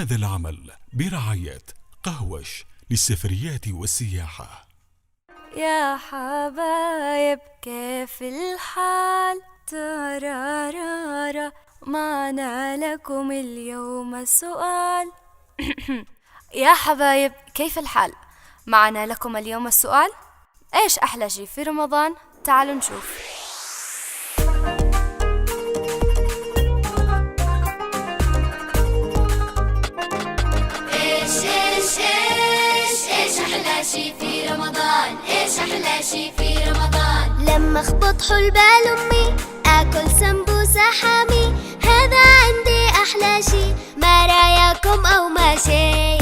هذا العمل برعاية قهوش للسفريات والسياحة. يا حبايب كيف الحال؟ ترارارا معنا لكم اليوم سؤال. يا حبايب كيف الحال؟ معنا لكم اليوم السؤال: ايش احلى شيء في رمضان؟ تعالوا نشوف. ايش احلى شي في رمضان؟ ايش احلى شي في رمضان؟ لما اخبط حلبال امي اكل سمبوسه حامي، هذا عندي احلى شي. ما رايكم او ماشي؟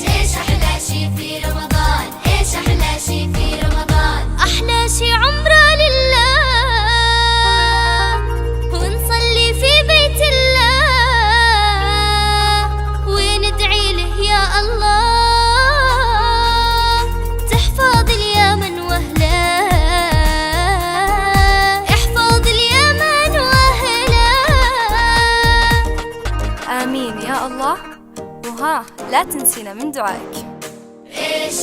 ايش احلى شي في رمضان؟ ايش احلى شي في رمضان؟ احلى شي عمره لله، ونصلي في بيت الله وندعي له يا الله تحفظ اليمن واهله، احفظ اليمن واهله. آمين يا الله. وها لا تنسينا من دعائك. ايش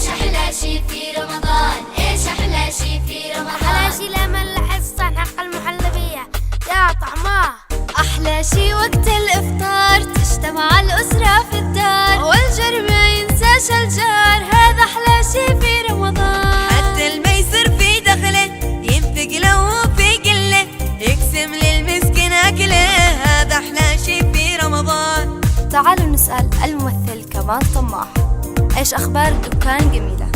احلى شي في رمضان؟ ايش احلى شي في رمضان؟ أحلى شي لما الحصة حق المحلبية يا طعماه. أحلى شي وقت الإفطار تجتمع الأسرة في الدار، والجار ما ينساش الجار، هذا أحلى شي في رمضان. حتى الميسر في دخله ينفق له في قله، يقسم للمسكين أكله، هذا أحلى شي في رمضان. تعالوا نسأل الممثل كمال طماح، إيش أخبار الدكان جميلة؟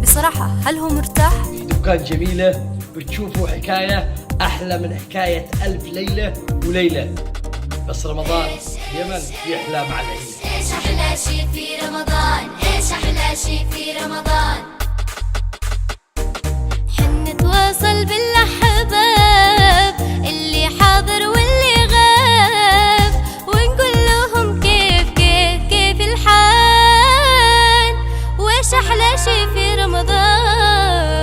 بصراحة هل هو مرتاح؟ دكان جميلة، بتشوفوا حكاية أحلى من حكاية ألف ليلة وليلة. بس رمضان يمن يحلى مع العيلة. ايش احلى شي في رمضان؟ ايش احلى شي في رمضان؟ حن نتواصل بالأحباب اللي حاضر واللي غاب، ونقول لهم كيف الحال، وإيش أحلى شي في رمضان؟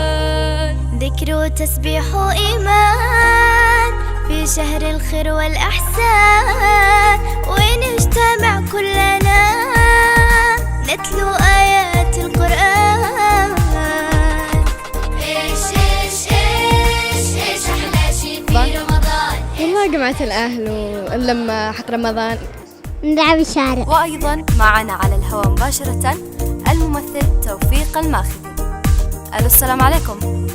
ذكر وتسبيح وإيمان في شهر الخير والأحسان، ونجتمع كلنا نتلو آيات القرآن. ايش أحلى شي في رمضان؟ والله جمعة الأهل واللمة حق رمضان، نلعب الشارع. وأيضا معنا على الهواء مباشرة الممثل توفيق الماخذي. ألو السلام عليكم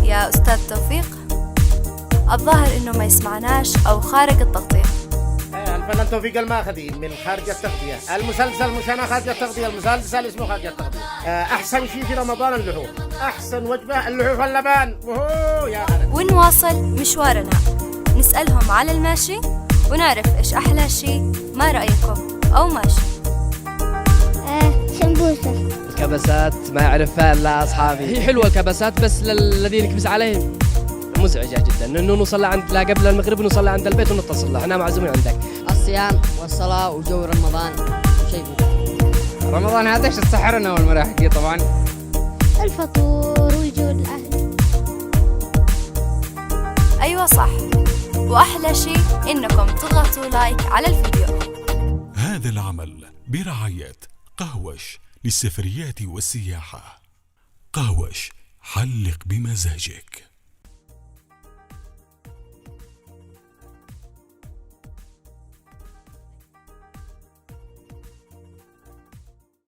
يا أستاذ توفيق، الظاهر إنه ما يسمعناش أو خارج التغطية. الفنان توفيق الماخذي من خارج التغطية. المسلسل مش أنا خارج التغطية، المسلسل اسمه خارج التغطية. أحسن شيء في رمضان اللحوم، أحسن وجبة اللحوم واللبان. يا غرب. ونواصل مشوارنا، نسألهم على الماشي ونعرف إيش أحلى شيء. ما رأيكم أو ماشي؟ سمبوسة. الكبسات ما يعرفها إلا أصحابي. هي حلوة الكبسات، بس للذين يكبس عليهم مزعجة جدا، لأنه نوصل عند لا قبل المغرب ونوصل عند البيت ونتصل له، احنا معزومين عندك. الصيام والصلاة وجو رمضان شيء. رمضان هذا ايش السحرنا والمراحقي طبعا. الفطور والجو الأهل. أيوة صح، وأحلى شيء إنكم تضغطوا لايك على الفيديو. هذا العمل برعاية قهوش للسفريات والسياحة. قهوش، حلق بمزاجك.